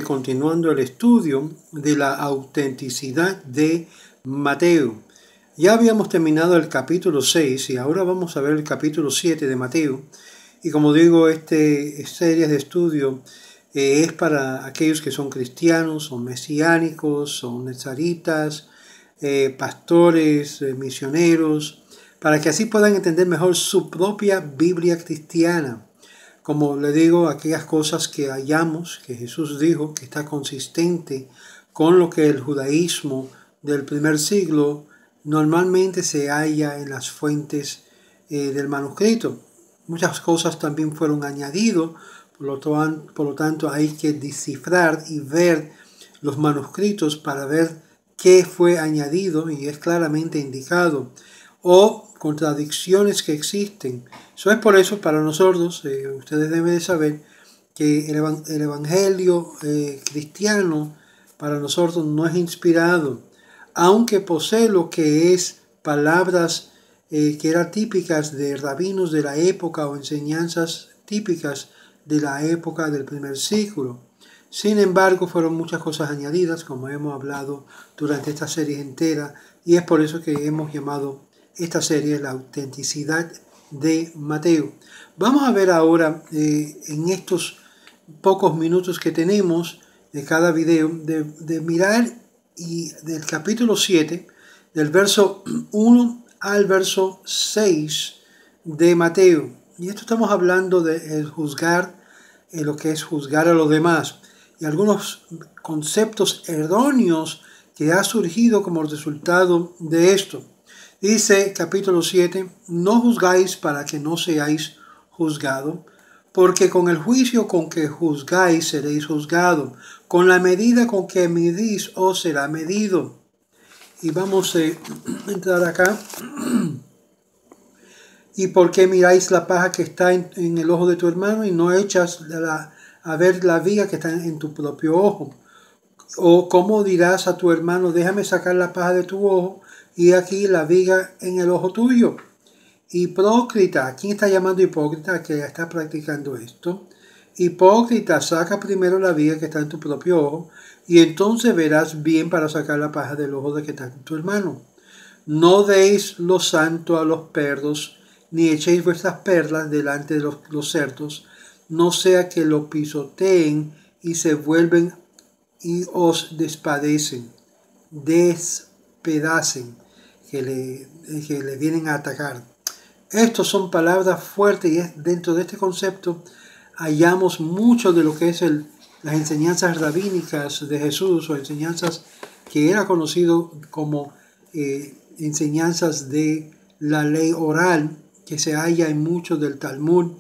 Continuando el estudio de la autenticidad de Mateo. Ya habíamos terminado el capítulo 6 y ahora vamos a ver el capítulo 7 de Mateo. Y como digo, esta serie de estudio es para aquellos que son cristianos, son mesiánicos, son nazaritas, pastores, misioneros, para que así puedan entender mejor su propia Biblia cristiana. Como le digo, aquellas cosas que hallamos, que Jesús dijo, que está consistente con lo que el judaísmo del primer siglo normalmente se halla en las fuentes del manuscrito. Muchas cosas también fueron añadidas, por lo tanto hay que descifrar y ver los manuscritos para ver qué fue añadido y es claramente indicado, o contradicciones que existen. Eso es por eso para nosotros, ustedes deben de saber que el evangelio cristiano para nosotros no es inspirado, aunque posee lo que es palabras que eran típicas de rabinos de la época o enseñanzas típicas de la época del primer siglo. Sin embargo, fueron muchas cosas añadidas, como hemos hablado durante esta serie entera, y es por eso que hemos llamado esta serie la autenticidad de Mateo. Vamos a ver ahora en estos pocos minutos que tenemos de cada video, de mirar y del capítulo 7, del verso 1 al verso 6 de Mateo. Y esto estamos hablando de juzgar, lo que es juzgar a los demás, y algunos conceptos erróneos que ha surgido como resultado de esto. Dice capítulo 7, no juzgáis para que no seáis juzgados, porque con el juicio con que juzgáis seréis juzgados, con la medida con que medís os será medido. Y vamos a entrar acá. ¿Y por qué miráis la paja que está en el ojo de tu hermano y no echas a ver la viga que está en tu propio ojo? ¿O cómo dirás a tu hermano, déjame sacar la paja de tu ojo y aquí la viga en el ojo tuyo? Hipócrita, ¿quién está llamando hipócrita que está practicando esto? Hipócrita, saca primero la viga que está en tu propio ojo y entonces verás bien para sacar la paja del ojo de que está en tu hermano. No deis lo santo a los perros, ni echéis vuestras perlas delante de los cerdos, no sea que lo pisoteen y se vuelven y os despedacen, que le vienen a atacar. Estas son palabras fuertes y dentro de este concepto hallamos mucho de lo que es las enseñanzas rabínicas de Jesús o enseñanzas que era conocido como enseñanzas de la ley oral que se halla en muchos del Talmud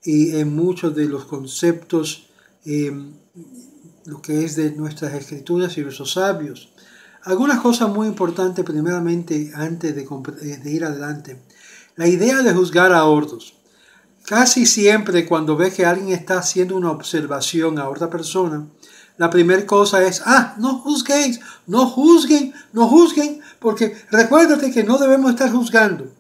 y en muchos de los conceptos lo que es de nuestras escrituras y nuestros sabios. Algunas cosas muy importantes primeramente antes de ir adelante. La idea de juzgar a otros. Casi siempre cuando ves que alguien está haciendo una observación a otra persona, la primera cosa es, no juzguéis, no juzguen, porque recuérdate que no debemos estar juzgando.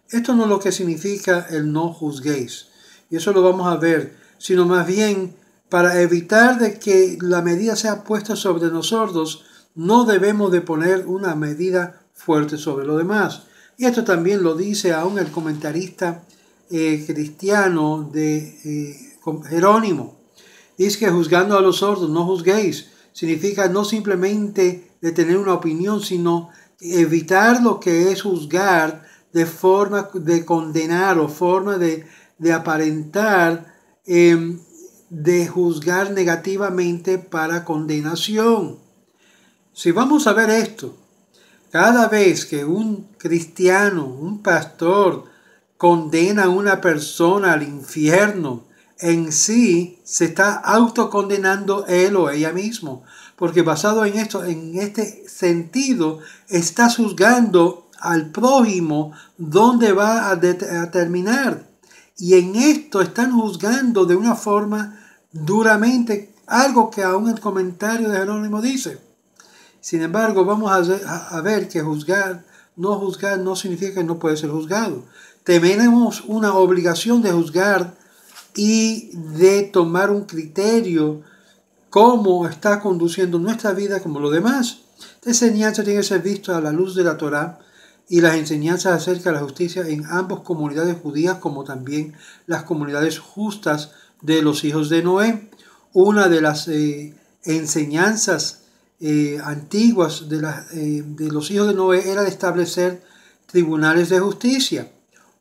Esto no es lo que significa el no juzguéis. Y eso lo vamos a ver, sino más bien para evitar de que la medida sea puesta sobre nosotros, no debemos de poner una medida fuerte sobre los demás. Y esto también lo dice aún el comentarista cristiano de Jerónimo. Dice que juzgando a los sordos, no juzguéis. Significa no simplemente de tener una opinión, sino evitar lo que es juzgar de forma de condenar o forma de aparentar, de juzgar negativamente para condenación. Si vamos a ver esto, cada vez que un cristiano, un pastor, condena a una persona al infierno, en sí se está autocondenando él o ella mismo, porque basado en esto, en este sentido, está juzgando al prójimo dónde va a terminar. Y en esto están juzgando de una forma duramente, algo que aún el comentario de Jerónimo dice. Sin embargo, vamos a ver que juzgar no significa que no puede ser juzgado. Tenemos una obligación de juzgar y de tomar un criterio cómo está conduciendo nuestra vida como lo demás. Esta enseñanza tiene que ser vista a la luz de la Torá y las enseñanzas acerca de la justicia en ambas comunidades judías como también las comunidades justas de los hijos de Noé. Una de las enseñanzas antiguas de los hijos de Noé era de establecer tribunales de justicia.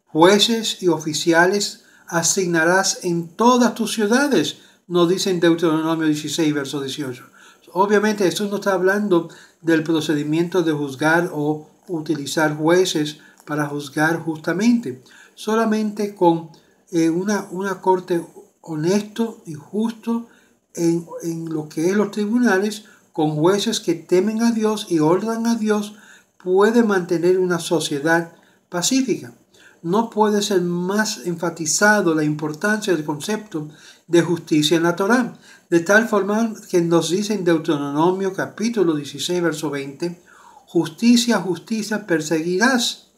Jueces y oficiales asignarás en todas tus ciudades, nos dice en Deuteronomio 16, verso 18. Obviamente esto no está hablando del procedimiento de juzgar o utilizar jueces para juzgar justamente, solamente con una corte honesto y justo en lo que es los tribunales, con jueces que temen a Dios y honran a Dios, puede mantener una sociedad pacífica. No puede ser más enfatizado la importancia del concepto de justicia en la Torá, de tal forma que nos dice en Deuteronomio capítulo 16, verso 20, justicia, justicia perseguirás.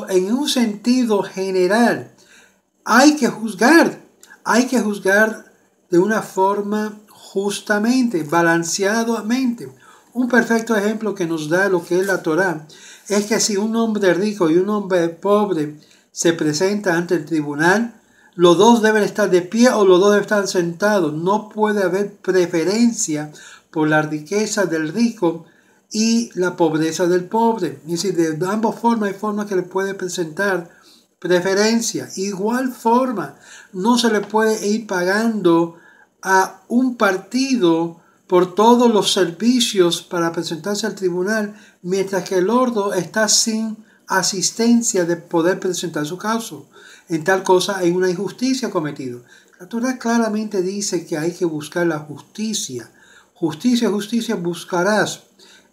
En un sentido general, hay que juzgar de una forma justamente, balanceadamente. Un perfecto ejemplo que nos da lo que es la Torá es que si un hombre rico y un hombre pobre se presentan ante el tribunal, los dos deben estar de pie o los dos deben estar sentados. No puede haber preferencia por la riqueza del rico y la pobreza del pobre. Es decir, de ambas formas hay formas que le puede presentar preferencia. Igual forma, no se le puede ir pagando a un partido por todos los servicios para presentarse al tribunal, mientras que el otro está sin asistencia de poder presentar su causa. En tal cosa hay una injusticia cometida. La Torá claramente dice que hay que buscar la justicia. Justicia, justicia buscarás.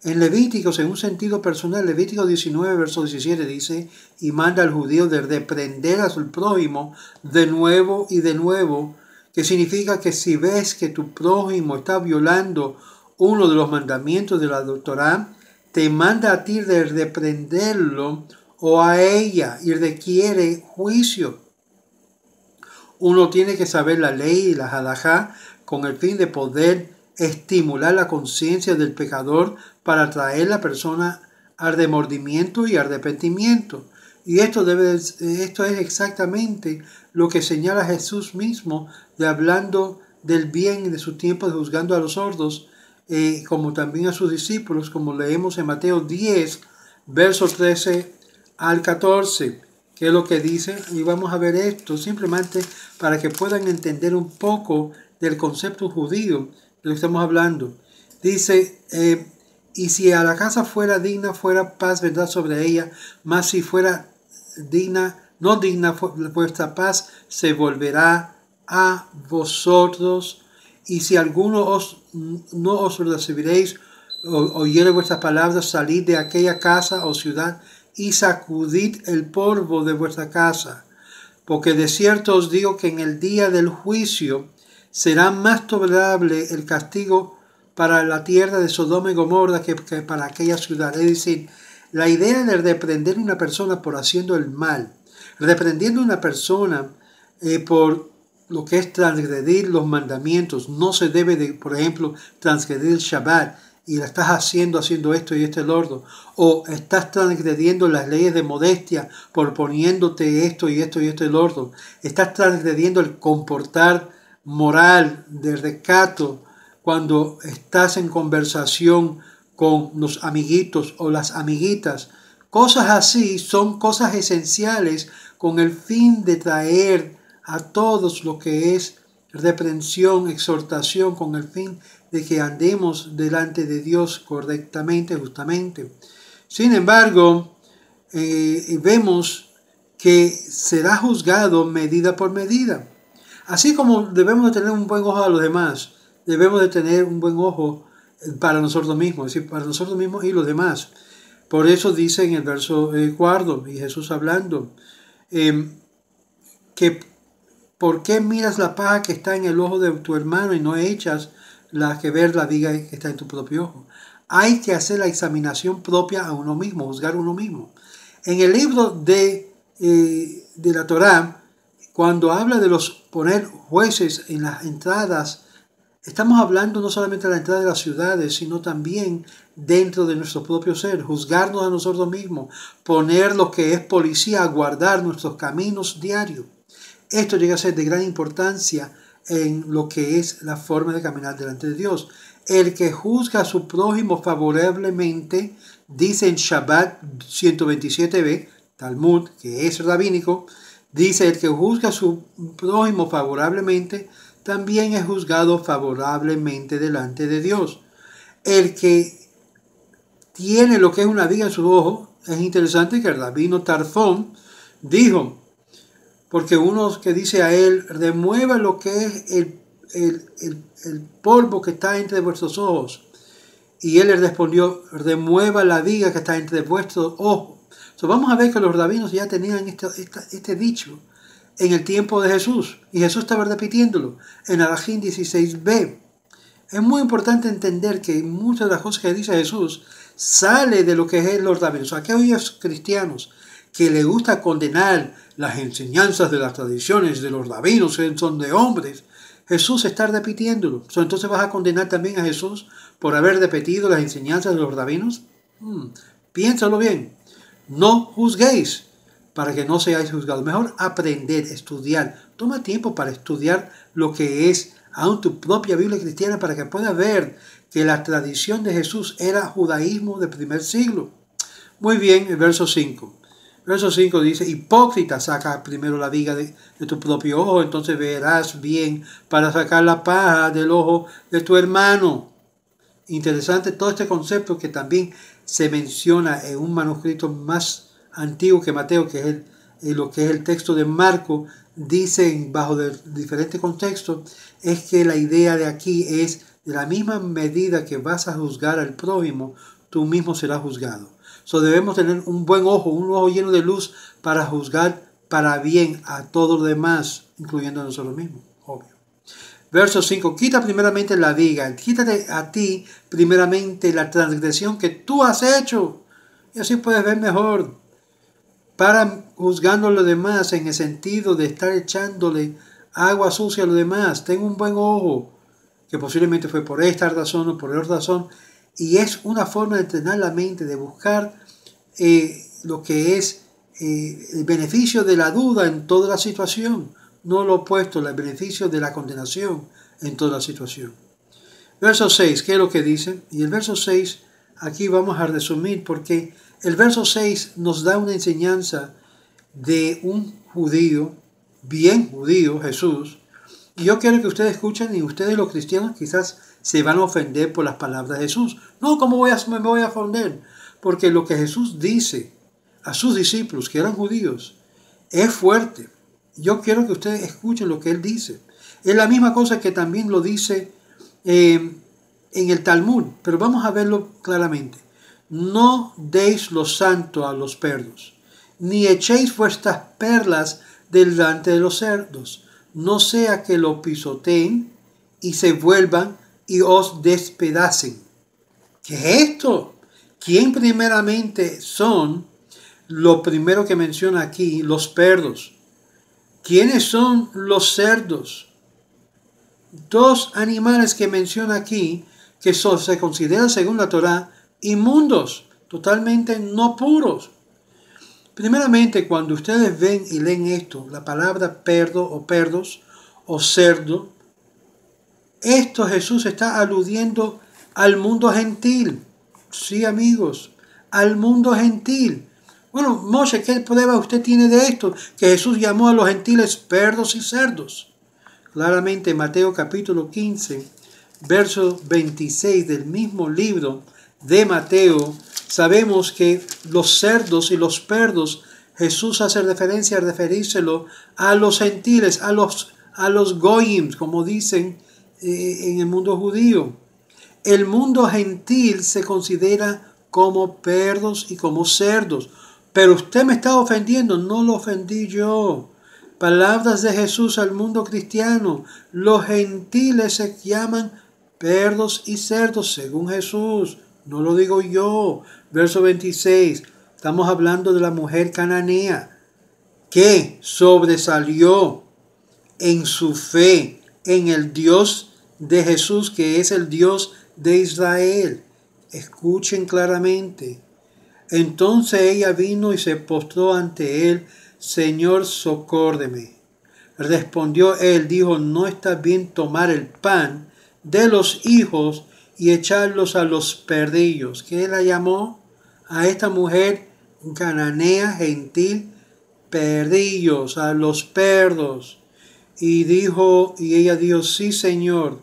En Levíticos, en un sentido personal, Levítico 19, verso 17 dice, y manda al judío de reprender a su prójimo de nuevo y de nuevo, que significa que si ves que tu prójimo está violando uno de los mandamientos de la Torá, te manda a ti de reprenderlo o a ella y requiere juicio. Uno tiene que saber la ley y la halajá con el fin de poder estimular la conciencia del pecador para atraer a la persona al remordimiento y arrepentimiento. Y esto es exactamente lo que señala Jesús mismo, de hablando del bien de su tiempo, de juzgando a los sordos, como también a sus discípulos, como leemos en Mateo 10, versos 13 al 14, que es lo que dice. Y vamos a ver esto simplemente para que puedan entender un poco del concepto judío de lo que estamos hablando. Dice, y si a la casa fuera digna, fuera paz, verdad sobre ella, mas si fuera no digna, vuestra paz se volverá a vosotros. Y si alguno no os recibiréis, oyere vuestras palabras, salid de aquella casa o ciudad y sacudid el polvo de vuestra casa. Porque de cierto os digo que en el día del juicio será más tolerable el castigo para la tierra de Sodoma y Gomorra que para aquella ciudad. Es decir, la idea de reprender a una persona por haciendo el mal, reprendiendo a una persona por lo que es transgredir los mandamientos, no se debe de, por ejemplo, transgredir el Shabbat y la estás haciendo esto y el otro, o estás transgrediendo las leyes de modestia por poniéndote esto y el otro, estás transgrediendo el comportar moral de recato cuando estás en conversación con los amiguitos o las amiguitas. Cosas así son cosas esenciales con el fin de traer a todos lo que es reprensión, exhortación, con el fin de que andemos delante de Dios correctamente, justamente. Sin embargo, vemos que será juzgado medida por medida. Así como debemos de tener un buen ojo a los demás, debemos de tener un buen ojo para nosotros mismos, es decir, para nosotros mismos y los demás. Por eso dice en el verso 4, y Jesús hablando, que ¿por qué miras la paja que está en el ojo de tu hermano y no echas la que ver la viga que está en tu propio ojo? Hay que hacer la examinación propia a uno mismo, juzgar a uno mismo. En el libro de la Torá, cuando habla de poner jueces en las entradas Estamos hablando no solamente de la entrada de las ciudades, sino también dentro de nuestro propio ser, juzgarnos a nosotros mismos, poner lo que es policía a guardar nuestros caminos diarios. Esto llega a ser de gran importancia en lo que es la forma de caminar delante de Dios. El que juzga a su prójimo favorablemente, dice en Shabbat 127b, Talmud, que es rabínico, dice: el que juzga a su prójimo favorablemente, también es juzgado favorablemente delante de Dios. El que tiene lo que es una viga en sus ojos, es interesante que el rabino Tarfón dijo, porque uno que dice a él: remueva lo que es el polvo que está entre vuestros ojos. Y él le respondió: remueva la viga que está entre vuestros ojos. Vamos a ver que los rabinos ya tenían este dicho en el tiempo de Jesús. Y Jesús estaba repitiéndolo en Arajín 16b. Es muy importante entender que muchas de las cosas que dice Jesús sale de lo que es los rabinos. Aquellos cristianos que les gusta condenar las enseñanzas de las tradiciones de los rabinos, que son de hombres, Jesús está repitiéndolo. Entonces, ¿vas a condenar también a Jesús por haber repetido las enseñanzas de los rabinos? Piénsalo bien. No juzguéis para que no seáis juzgados. Mejor aprender, estudiar. Toma tiempo para estudiar lo que es aún tu propia Biblia cristiana, para que puedas ver que la tradición de Jesús era judaísmo del primer siglo. Muy bien, el verso 5. Verso 5 dice: hipócrita, saca primero la viga de tu propio ojo, entonces verás bien para sacar la paja del ojo de tu hermano. Interesante todo este concepto, que también se menciona en un manuscrito más antiguo que Mateo, que es lo que es el texto de Marco. Dicen, bajo diferentes contextos, es que la idea de aquí es: de la misma medida que vas a juzgar al prójimo, tú mismo serás juzgado. Debemos tener un buen ojo, un ojo lleno de luz, para juzgar para bien a todos los demás, incluyendo a nosotros mismos, obvio. Verso 5. Quita primeramente la viga, quítate a ti primeramente la transgresión que tú has hecho, y así puedes ver mejor. Para juzgando a los demás en el sentido de estar echándole agua sucia a los demás. Ten un buen ojo, que posiblemente fue por esta razón o por otra razón, y es una forma de entrenar la mente, de buscar lo que es el beneficio de la duda en toda la situación, no lo opuesto, el beneficio de la condenación en toda la situación. Verso 6, ¿qué es lo que dice? Y el verso 6, aquí vamos a resumir, porque el verso 6 nos da una enseñanza de un judío, bien judío, Jesús. Y yo quiero que ustedes escuchen, y ustedes los cristianos quizás se van a ofender por las palabras de Jesús. No, ¿cómo me voy a ofender? Porque lo que Jesús dice a sus discípulos, que eran judíos, es fuerte. Yo quiero que ustedes escuchen lo que él dice. Es la misma cosa que también lo dice en el Talmud, pero vamos a verlo claramente. No deis lo santo a los perros, ni echéis vuestras perlas delante de los cerdos, no sea que lo pisoteen y se vuelvan y os despedacen. ¿Qué es esto? ¿Quién primeramente son? Lo primero que menciona aquí, los perros. ¿Quiénes son los cerdos? Dos animales que menciona aquí, que se consideran según la Torá inmundos, totalmente no puros. Primeramente, cuando ustedes ven y leen esto, la palabra perdo o perdos o cerdo, esto Jesús está aludiendo al mundo gentil. Sí, amigos, al mundo gentil. Bueno, Moshe, ¿qué prueba usted tiene de esto? Que Jesús llamó a los gentiles perdos y cerdos. Claramente, Mateo capítulo 15, verso 26 del mismo libro de Mateo, sabemos que los cerdos y los perdos, Jesús hace referencia a referírselo a los gentiles, a los goyim, como dicen en el mundo judío. El mundo gentil se considera como perdos y como cerdos. Pero usted me está ofendiendo, no lo ofendí yo. Palabras de Jesús al mundo cristiano. Los gentiles se llaman perdos y cerdos según Jesús. No lo digo yo. Verso 26. Estamos hablando de la mujer cananea que sobresalió en su fe en el Dios de Jesús, que es el Dios de Israel. Escuchen claramente. Entonces ella vino y se postró ante él. Señor, socórdeme. Respondió él, dijo, no está bien tomar el pan de los hijos y echarlos a los perdillos. ¿Qué la llamó? A esta mujer cananea, gentil, perdillos, a los perdos. Y ella dijo, sí, Señor.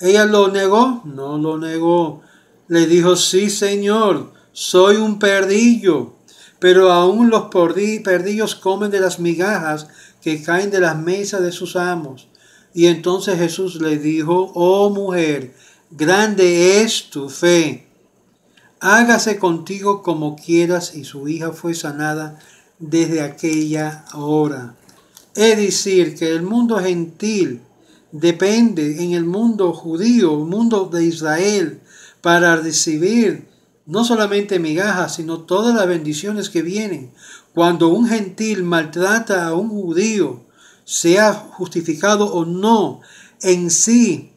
¿Ella lo negó? No lo negó. Le dijo, sí, Señor, soy un perdillo. Pero aún los perdillos comen de las migajas que caen de las mesas de sus amos. Y entonces Jesús le dijo, oh mujer, grande es tu fe. Hágase contigo como quieras. Y su hija fue sanada desde aquella hora. Es decir, que el mundo gentil depende en el mundo judío, el mundo de Israel, para recibir no solamente migajas, sino todas las bendiciones que vienen. Cuando un gentil maltrata a un judío, sea justificado o no, en sí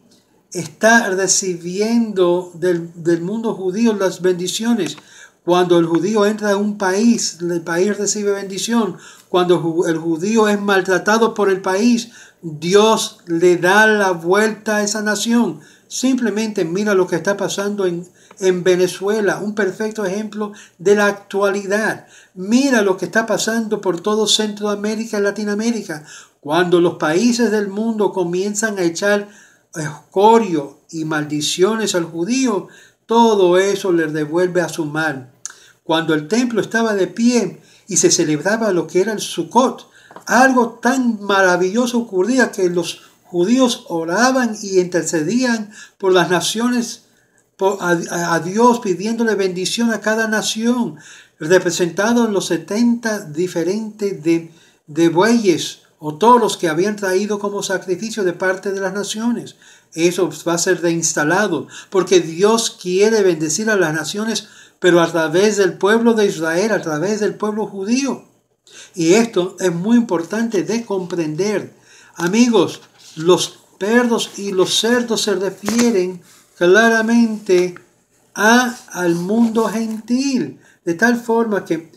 está recibiendo del mundo judío las bendiciones. Cuando el judío entra a un país, el país recibe bendición. Cuando el judío es maltratado por el país, Dios le da la vuelta a esa nación. Simplemente mira lo que está pasando en Venezuela, un perfecto ejemplo de la actualidad. Mira lo que está pasando por todo Centroamérica y Latinoamérica. Cuando los países del mundo comienzan a echar escorio y maldiciones al judío, todo eso le devuelve a su mal. Cuando el templo estaba de pie y se celebraba lo que era el Sukkot, algo tan maravilloso ocurría que los judíos oraban y intercedían por las naciones, a Dios, pidiéndole bendición a cada nación, representado en los 70 diferentes de bueyes o toros que habían traído como sacrificio de parte de las naciones. Eso va a ser reinstalado, porque Dios quiere bendecir a las naciones, pero a través del pueblo de Israel, a través del pueblo judío. Y esto es muy importante de comprender. Amigos, los perdos y los cerdos se refieren claramente al mundo gentil, de tal forma que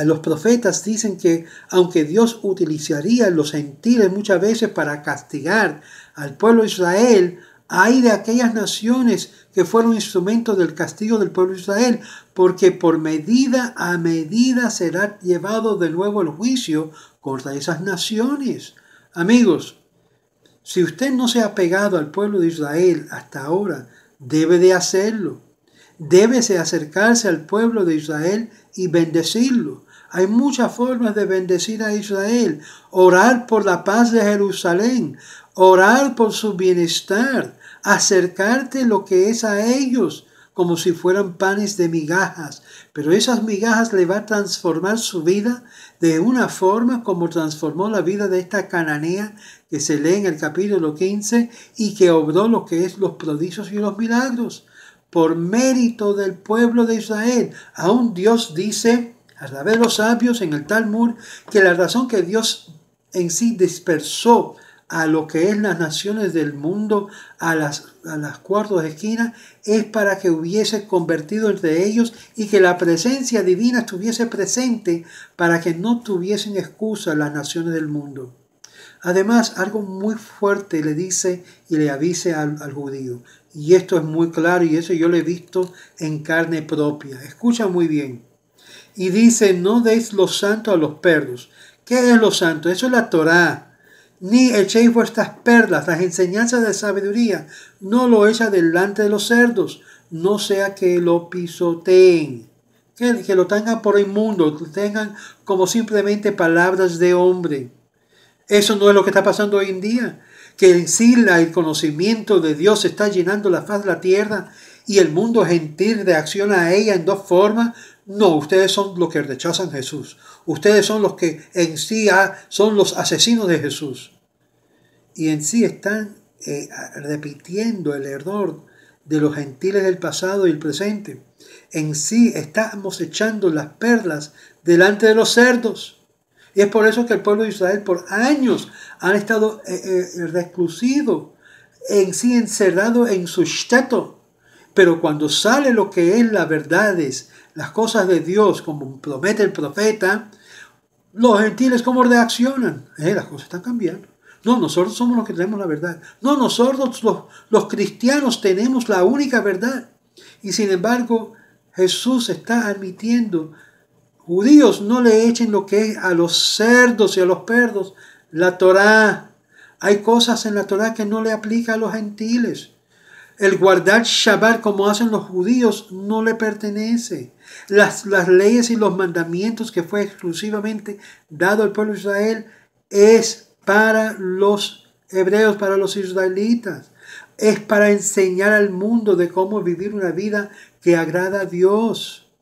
los profetas dicen que aunque Dios utilizaría los gentiles muchas veces para castigar al pueblo de Israel, hay de aquellas naciones que fueron instrumentos del castigo del pueblo de Israel, porque por medida a medida será llevado de nuevo el juicio contra esas naciones. Amigos, si usted no se ha pegado al pueblo de Israel hasta ahora, debe de hacerlo. Debe de acercarse al pueblo de Israel y bendecirlo. Hay muchas formas de bendecir a Israel. Orar por la paz de Jerusalén. Orar por su bienestar. Acercarte lo que es a ellos como si fueran panes de migajas. Pero esas migajas le va a transformar su vida de una forma como transformó la vida de esta cananea que se lee en el capítulo 15 y que obró lo que es los prodigios y los milagros. Por mérito del pueblo de Israel. Aún Dios dice a través de los sabios en el Talmud que la razón que Dios en sí dispersó a lo que es las naciones del mundo, a las cuartos de esquina, es para que hubiese convertido entre ellos y que la presencia divina estuviese presente para que no tuviesen excusa las naciones del mundo. Además, algo muy fuerte le dice y le avisa al judío. Y esto es muy claro y eso yo lo he visto en carne propia. Escucha muy bien. Y dice, no deis lo santo a los perros. ¿Qué es lo santo? Eso es la Torá. Ni echéis vuestras perlas, las enseñanzas de sabiduría. No lo echa delante de los cerdos. No sea que lo pisoteen. Que lo tengan por inmundo. Que tengan como simplemente palabras de hombre. Eso no es lo que está pasando hoy en día, que en sí el conocimiento de Dios está llenando la faz de la tierra y el mundo gentil reacciona a ella en dos formas. No, ustedes son los que rechazan a Jesús. Ustedes son los que en sí son los asesinos de Jesús. Y en sí están repitiendo el error de los gentiles del pasado y el presente. En sí estamos echando las perlas delante de los cerdos. Y es por eso que el pueblo de Israel por años han estado recluidos en sí encerrado en su shtetl. Pero cuando sale lo que es la verdad, las cosas de Dios, como promete el profeta, los gentiles ¿cómo reaccionan? Las cosas están cambiando. No, nosotros somos los que tenemos la verdad. No, nosotros los cristianos tenemos la única verdad. Y sin embargo, Jesús está admitiendo, judíos, no le echen lo que es a los cerdos y a los perros la Torá. Hay cosas en la Torá que no le aplica a los gentiles. El guardar Shabbat como hacen los judíos no le pertenece. Las leyes y los mandamientos que fue exclusivamente dado al pueblo de Israel es para los hebreos, para los israelitas. Es para enseñar al mundo de cómo vivir una vida que agrada a Dios.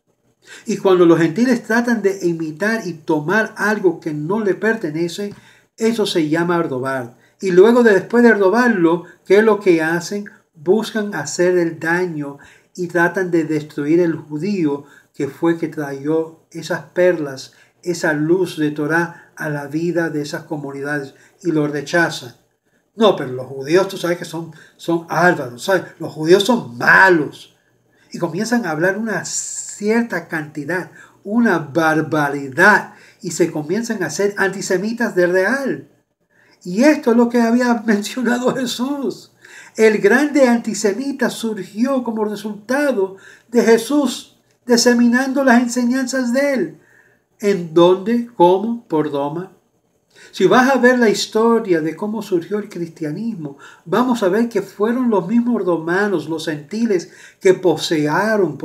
Y cuando los gentiles tratan de imitar y tomar algo que no le pertenece, eso se llama robar. Y luego después de robarlo, ¿qué es lo que hacen? Buscan hacer el daño y tratan de destruir el judío que fue que trajo esas perlas, esa luz de Torah a la vida de esas comunidades y lo rechazan. No, pero los judíos, tú sabes que son álvaros, ¿sabes? Los judíos son malos. Y comienzan a hablar una cierta cantidad, una barbaridad, y se comienzan a ser antisemitas de real. Y esto es lo que había mencionado Jesús. El grande antisemita surgió como resultado de Jesús diseminando las enseñanzas de él. ¿En dónde? ¿Cómo? Por Roma. Si vas a ver la historia de cómo surgió el cristianismo, vamos a ver que fueron los mismos romanos, los gentiles, que poseyeron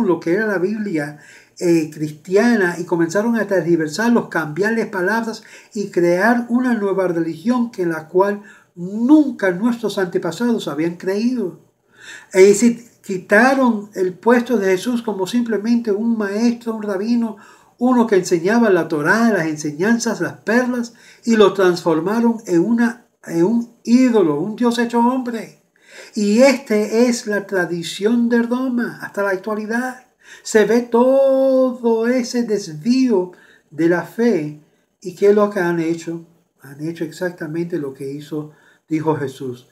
lo que era la Biblia cristiana y comenzaron a tergiversarlos, cambiarles palabras y crear una nueva religión en la cual nunca nuestros antepasados habían creído. Es decir, quitaron el puesto de Jesús como simplemente un maestro, un rabino, uno que enseñaba la Torá, las enseñanzas, las perlas, y lo transformaron en un ídolo, un Dios hecho hombre. Y es la tradición de Roma hasta la actualidad. Se ve todo ese desvío de la fe. ¿Y qué es lo que han hecho? Han hecho exactamente lo que dijo Jesús.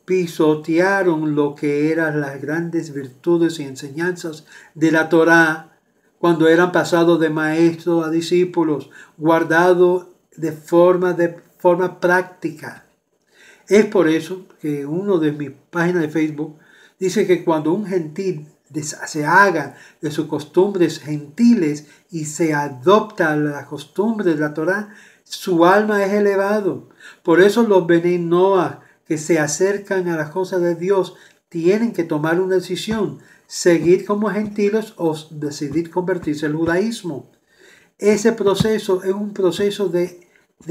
Pisotearon lo que eran las grandes virtudes y enseñanzas de la Torá, cuando eran pasados de maestros a discípulos, guardados de forma práctica. Es por eso que uno de mis páginas de Facebook dice que cuando un gentil se haga de sus costumbres gentiles y se adopta la costumbre de la Torá, su alma es elevado. Por eso los Benei Noach que se acercan a las cosas de Dios tienen que tomar una decisión: seguir como gentiles o decidir convertirse al judaísmo. Ese proceso es un proceso de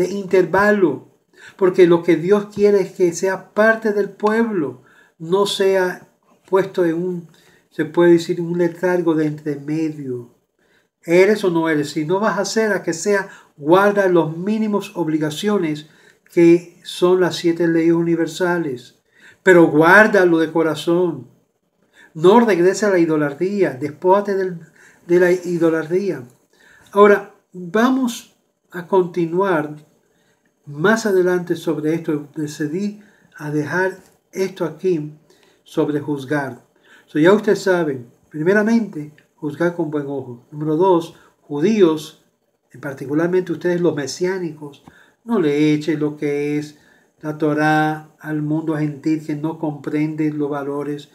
intervalo, porque lo que Dios quiere es que sea parte del pueblo, no sea puesto en se puede decir, un letargo de entre medio. ¿Eres o no eres? Si no vas a hacer a que sea, guarda los mínimos obligaciones que son las 7 leyes universales, pero guárdalo de corazón. No regrese a la idolatría, despójate de la idolatría. Ahora, vamos a continuar más adelante sobre esto. Decidí a dejar esto aquí sobre juzgar. Ya ustedes saben, primeramente, juzgar con buen ojo. Número 2, judíos, particularmente ustedes los mesiánicos, no le echen lo que es la Torá al mundo gentil que no comprende los valores.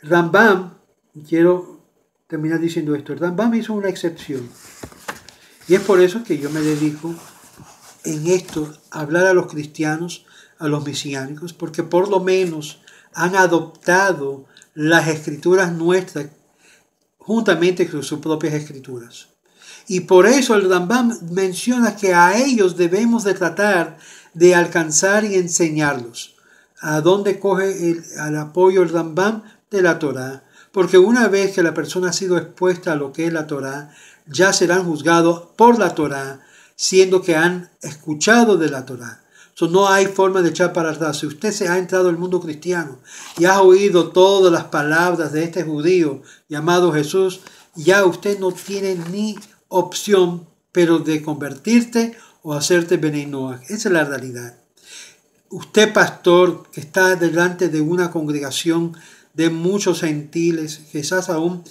Rambam, quiero terminar diciendo esto, Rambam hizo una excepción. Y es por eso que yo me dedico en esto a hablar a los cristianos, a los mesiánicos, porque por lo menos han adoptado las escrituras nuestras juntamente con sus propias escrituras. Y por eso el Rambam menciona que a ellos debemos de tratar de alcanzar y enseñarlos. ¿A dónde coge el apoyo el Rambam? De la Torá. Porque una vez que la persona ha sido expuesta a lo que es la Torá, ya serán juzgados por la Torá, siendo que han escuchado de la Torá. No hay forma de echar para atrás. Si usted se ha entrado al mundo cristiano y ha oído todas las palabras de este judío llamado Jesús, ya usted no tiene ni opción, pero de convertirte o hacerte Benei Noach. Esa es la realidad. usted pastor que está delante de una congregación de muchos gentiles, quizás aún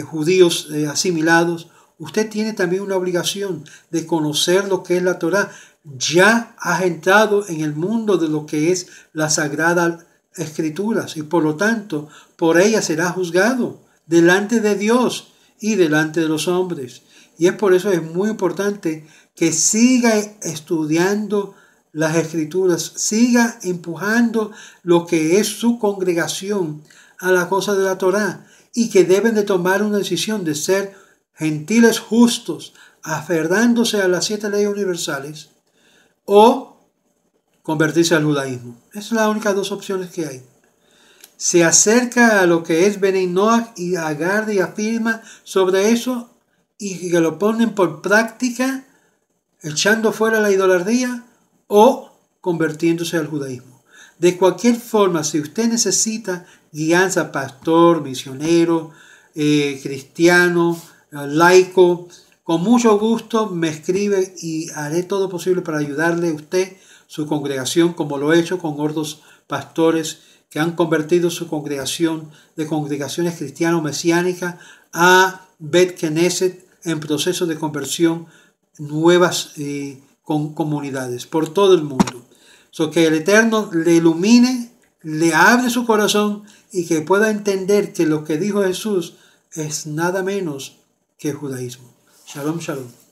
judíos asimilados, usted tiene también una obligación de conocer lo que es la Torá. Ya has entrado en el mundo de lo que es la Sagrada Escrituras y por lo tanto por ella será juzgado delante de Dios y delante de los hombres. Y es por eso es muy importante que siga estudiando las Escrituras, siga empujando lo que es su congregación a la cosa de la Torá y que deben de tomar una decisión de ser gentiles justos, aferrándose a las 7 leyes universales o convertirse al judaísmo. Esas son las únicas dos opciones que hay. Se acerca a lo que es Benei Noach y agarra y afirma sobre eso y que lo ponen por práctica, echando fuera la idolatría o convirtiéndose al judaísmo. De cualquier forma, si usted necesita guianza, pastor, misionero, cristiano, laico, con mucho gusto me escribe y haré todo posible para ayudarle a usted, su congregación, como lo he hecho con otros pastores que han convertido su congregación de congregaciones cristiano-mesiánicas a Bet Knesset en proceso de conversión, nuevas con comunidades por todo el mundo. Que el Eterno le ilumine, le abre su corazón y que pueda entender que lo que dijo Jesús es nada menos que judaísmo. Shalom, shalom.